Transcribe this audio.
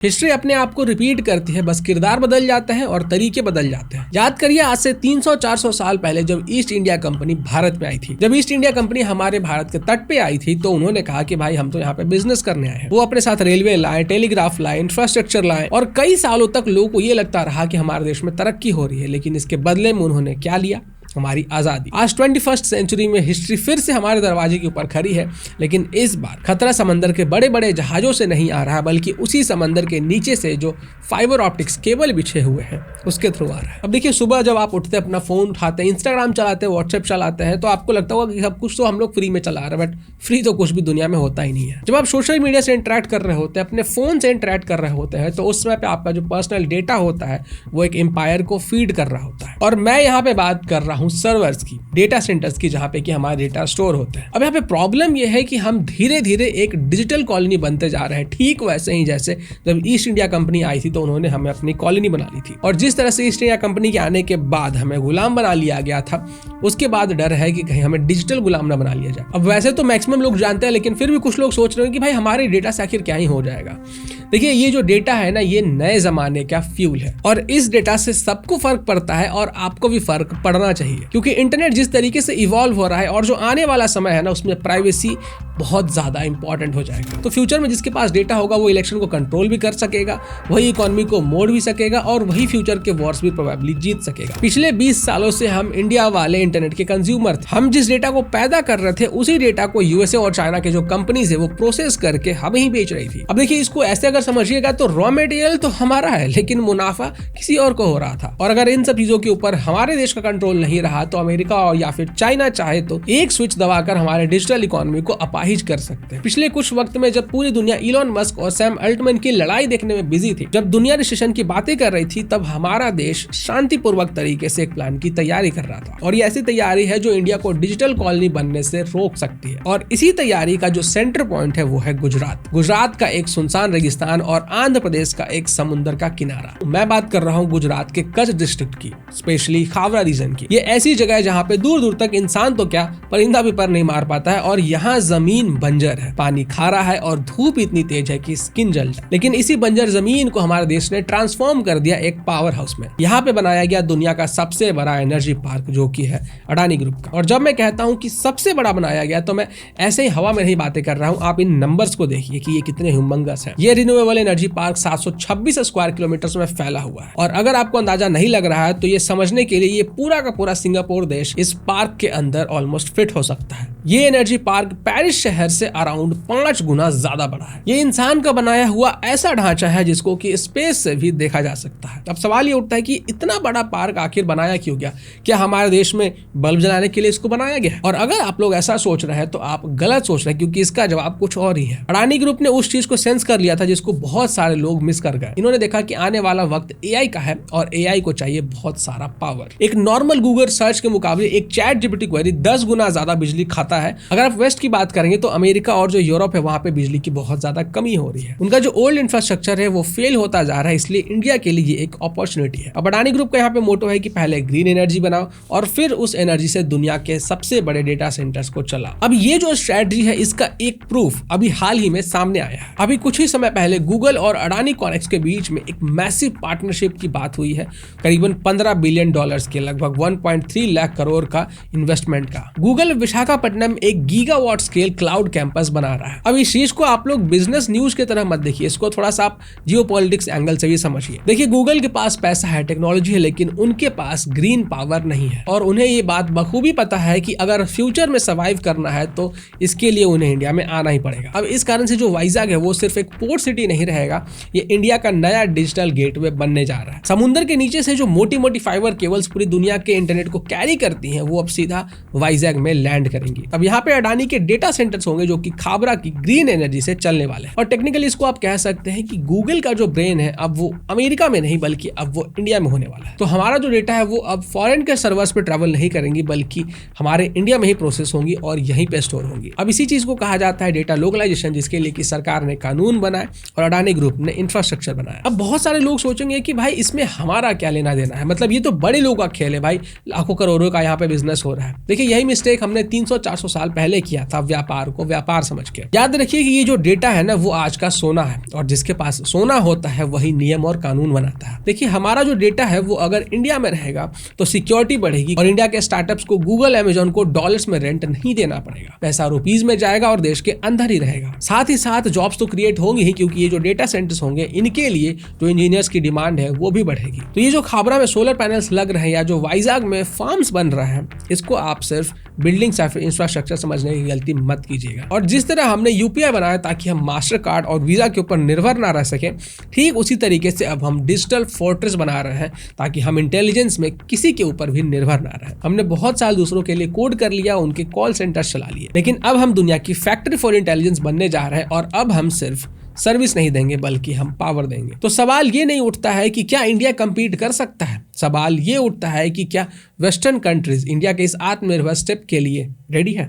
History अपने आप को रिपीट करती है, बस किरदार बदल जाते हैं और तरीके बदल जाते हैं। याद करिए आज से 300-400 साल पहले जब ईस्ट इंडिया कंपनी भारत में आई थी। जब ईस्ट इंडिया कंपनी हमारे भारत के तट पे आई थी तो उन्होंने कहा कि भाई हम तो यहाँ पे बिजनेस करने आए हैं। वो अपने साथ रेलवे लाए, टेलीग्राफ लाए, इंफ्रास्ट्रक्चर लाए और कई सालों तक लोगों को ये लगता रहा कि हमारे देश में तरक्की हो रही है, लेकिन इसके बदले में उन्होंने क्या लिया? हमारी आजादी। आज 21st सेंचुरी में हिस्ट्री फिर से हमारे दरवाजे के ऊपर खड़ी है, लेकिन इस बार खतरा समंदर के बड़े बड़े जहाजों से नहीं आ रहा, बल्कि उसी समंदर के नीचे से जो फाइबर ऑप्टिक्स केबल बिछे हुए हैं उसके थ्रू आ रहा है। अब देखिए, सुबह जब आप उठते अपना फोन उठाते हैं, इंस्टाग्राम चलाते हैं, व्हाट्सएप चलाते हैं, तो आपको लगता होगा कि सब कुछ तो हम लोग फ्री में चला रहे हैं, बट फ्री तो कुछ भी दुनिया में होता ही नहीं है। जब आप सोशल मीडिया से इंटरेक्ट कर रहे होते हैं, अपने फोन से इंटरेक्ट कर रहे होते हैं, तो उस समय पे आपका जो पर्सनल डेटा होता है वो एक एम्पायर को फीड कर रहा होता है। और मैं यहाँ पे बात कर रहा हूँ सर्वर्स की, डेटा सेंटर्स की, जहां पे कि हमारे डेटा स्टोर होते हैं। अब यहाँ पे प्रॉब्लम यह है कि हम धीरे धीरे एक डिजिटल कॉलोनी बनते जा रहे हैं, ठीक वैसे ही जैसे जब ईस्ट इंडिया कंपनी आई थी तो उन्होंने हमें अपनी कॉलोनी बना ली थी, और जिस तरह से ईस्ट इंडिया कंपनी के आने के बाद हमें गुलाम बना लिया गया था, उसके बाद डर है कि कहीं हमें डिजिटल गुलाम ना बना लिया जाए। अब वैसे तो मैक्सिमम लोग जानते हैं, लेकिन फिर भी कुछ लोग सोच रहे हैं कि भाई हमारे डेटा से आखिर क्या ही हो जाएगा। देखिए, ये जो डेटा है ना, ये नए जमाने का फ्यूल है और इस डेटा से सबको फर्क पड़ता है और आपको भी फर्क पड़ना चाहिए, क्योंकि इंटरनेट जिस तरीके से इवॉल्व हो रहा है और जो आने वाला समय है ना, उसमें प्राइवेसी बहुत ज्यादा इंपॉर्टेंट हो जाएगा। तो फ्यूचर में जिसके पास डेटा होगा वो इलेक्शन को कंट्रोल भी कर सकेगा, वही इकोनॉमी को मोड़ भी सकेगा और वही फ्यूचर के वॉर्स भी प्रोबेबली जीत सकेगा। पिछले 20 सालों से हम इंडिया वाले इंटरनेट के कंज्यूमर थे। हम जिस डेटा को पैदा कर रहे थे उसी डेटा को यूएसए और चाइना के जो कंपनीज है वो प्रोसेस करके हमें ही बेच रही थी। अब देखिए, इसको ऐसे अगर समझिएगा तो रॉ मटेरियल तो हमारा है, लेकिन मुनाफा किसी और को हो रहा था। और अगर इन सब चीजों के ऊपर हमारे देश का कंट्रोल नहीं रहा तो अमेरिका और या फिर चाइना चाहे तो एक स्विच दबाकर हमारे डिजिटल इकोनॉमी को अपाहिज कर सकते हैं। पिछले कुछ वक्त में जब पूरी दुनिया इलॉन मस्क और सैम अल्टमैन की लड़ाई देखने में बिजी थी, जब दुनिया रिसेशन की बातें कर रही थी, तब हमारा देश शांतिपूर्वक तरीके से एक प्लान की तैयारी कर रहा था। और ये ऐसी तैयारी है जो इंडिया को डिजिटल कॉलोनी बनने से रोक सकती है। और इसी तैयारी का जो सेंटर पॉइंट है वो है गुजरात। गुजरात का एक सुनसान रेगिस्तान और आंध्र प्रदेश का एक समुद्र का किनारा। मैं बात कर रहा हूँ गुजरात के कच्छ डिस्ट्रिक्ट की, स्पेशली खावरा रीजन की। ये ऐसी जगह है जहाँ पे दूर दूर तक इंसान तो क्या, परिंदा भी पर नहीं मार पाता है, और यहाँ जमीन बंजर है, पानी खारा है और धूप इतनी तेज है कि स्किन जल जाए। लेकिन इसी बंजर जमीन को हमारे देश ने ट्रांसफॉर्म कर दिया एक पावर हाउस में। यहाँ पे बनाया गया दुनिया का सबसे बड़ा एनर्जी पार्क, जो कि है अडानी ग्रुप का। और जब मैं कहता हूँ कि सबसे बड़ा बनाया गया तो मैं ऐसे ही हवा में नहीं बातें कर रहा हूँ। आप इन नंबर्स को देखिए कि ये कितने ह्यूमंगस है। ये renewable energy park 726 square kilometre में फैला हुआ है। और अगर आपको अंदाजा नहीं लग रहा है तो ये समझने के लिए ये पूरा का पूरा सिंगापुर देश इस पार्क के अंदर ऑलमोस्ट फिट हो सकता है। ये एनर्जी पार्क पेरिस शहर से अराउंड 5 गुना ज्यादा बड़ा है। ये इंसान का बनाया हुआ ऐसा ढांचा है जिसको कि स्पेस से भी देखा जा सकता है। अब सवाल ये उठता है कि इतना बड़ा पार्क आखिर बनाया क्यों गया? क्या हमारे देश में बल्ब जलाने के लिए इसको बनाया गया है? और अगर आप लोग ऐसा सोच रहे हैं तो आप गलत सोच रहे हैं, क्योंकि इसका जवाब कुछ और ही है। अडानी ग्रुप ने उस चीज को सेंस कर लिया था जिसको बहुत सारे लोग मिस कर गए। इन्होंने देखा कि आने वाला वक्त एआई का है और एआई को चाहिए बहुत सारा पावर। एक नॉर्मल गूगल सर्च के मुकाबले एक चैट जीपीटी क्वेरी 10 गुना ज्यादा बिजली खाता है। अगर आप वेस्ट की बात करेंगे तो अमेरिका और जो यूरोप है वहां पे बिजली की बहुत ज्यादा कमी हो रही है। उनका जो ओल्ड इंफ्रास्ट्रक्चर है वो फेल होता जा रहा है, इसलिए इंडिया के लिए ये एक अपॉर्चुनिटी है। अब अडानी ग्रुप का यहाँ पे मोटो है कि पहले ग्रीन एनर्जी बनाओ और फिर उस एनर्जी से दुनिया के सबसे बड़े डेटा सेंटर्स को चलाओ। अब ये जो स्ट्रेटजी है इसका एक प्रूफ अभी हाल ही में सामने आया है। अभी कुछ ही समय पहले गूगल और अडानी कॉनेक्स के बीच में एक मैसिव पार्टनरशिप की बात हुई है, करीबन $15 बिलियन के, लगभग 1.3 लाख करोड़ का इन्वेस्टमेंट का। गूगल विशाखापट्टनम एक गीगावाट स्केल क्लाउड कैंपस बना रहा है। अब इस चीज को आप लोग बिजनेस न्यूज की तरह मत देखिए, इसको थोड़ा सा आप जियोपॉलिटिक्स एंगल से भी समझिए। देखिए, गूगल के पास पैसा है, टेक्नोलॉजी है, लेकिन उनके पास ग्रीन पावर नहीं है। और उन्हें ये बात बखूबी पता है कि अगर फ्यूचर में सर्वाइव करना है तो इसके लिए उन्हें इंडिया में आना ही पड़ेगा। अब इस कारण से जो वाइजाग है वो सिर्फ एक पोर्ट सिटी नहीं रहेगा, ये इंडिया का नया डिजिटल गेटवे बनने जा रहा है। समुद्र के नीचे से जो मोटी मोटी फाइबर केबल्स पूरी दुनिया के इंटरनेट को कैरी करती हैं वो अब सीधा वाइजैग में लैंड करेंगी। अब यहाँ पे अडानी के डेटा सेंटर्स होंगे जो कि खाबरा की ग्रीन एनर्जी से चलने वाले हैं। और टेक्निकली इसको आप कह सकते हैं कि गूगल का जो ब्रेन है अब वो अमेरिका में नहीं बल्कि अब वो इंडिया में होने वाला है। तो हमारा जो डेटा है वो अब फॉरेन के सर्वर्स पे ट्रैवल नहीं करेंगी बल्कि हमारे इंडिया में ही प्रोसेस होंगी और यहीं पे स्टोर होंगी। अब इसी चीज को कहा जाता है डेटा लोकलाइजेशन, जिसके लिए कि सरकार ने कानून बनाए और अडानी ग्रुप ने इंफ्रास्ट्रक्चर बनाया। अब बहुत सारे लोग सोचेंगे कि भाई इसमें हमारा क्या लेना देना है, मतलब ये तो बड़े लोगों का खेल है भाई, लाखों करोड़ों का यहाँ पे बिजनेस हो रहा है। देखिए, यही मिस्टेक हमने 300-400 साल पहले किया था व्यापार व्यापार को व्यापार समझ के। याद रखिए कि ये जो डेटा है ना वो आज का सोना है, और जिसके पास सोना होता है वही नियम और कानून बनाता है। देखिए हमारा जो डेटा है वो अगर इंडिया में रहेगा तो सिक्योरिटी बढ़ेगी और इंडिया के स्टार्टअप्स को गूगल अमेजॉन को डॉलर्स में रेंट नहीं देना पड़ेगा, पैसा रुपीज में जाएगा और देश के अंदर ही रहेगा। साथ ही साथ जॉब्स तो क्रिएट होंगी ही, क्योंकि ये जो डेटा सेंटर्स होंगे इनके लिए जो इंजीनियर्स की डिमांड है वो भी बढ़ेगी। तो ये जो खाबरा में सोलर पैनल्स लग रहे हैं या जो वाइजाग में फार्म्स बन रहा है, इसको आप सिर्फ बिल्डिंग्स या फिर इंफ्रास्ट्रक्चर समझने की गलती मत कीजिएगा। और जिस तरह हमने यूपीआई बनाया ताकि हम मास्टर कार्ड और वीजा के ऊपर निर्भर ना रह सके, ठीक उसी तरीके से अब हम डिजिटल फोर्ट्रेस बना रहे हैं ताकि हम इंटेलिजेंस में किसी के ऊपर भी निर्भर ना रहे। हमने बहुत साल दूसरों के लिए कोड कर लिया, उनके कॉल सेंटर चला लिए, लेकिन अब हम दुनिया की फैक्ट्री फॉर इंटेलिजेंस बनने जा रहे हैं और अब हम सिर्फ सर्विस नहीं देंगे बल्कि हम पावर देंगे। तो सवाल ये नहीं उठता है कि क्या इंडिया कंपीट कर सकता है, सवाल ये उठता है कि क्या वेस्टर्न कंट्रीज इंडिया के इस आत्मनिर्भर स्टेप के लिए रेडी है।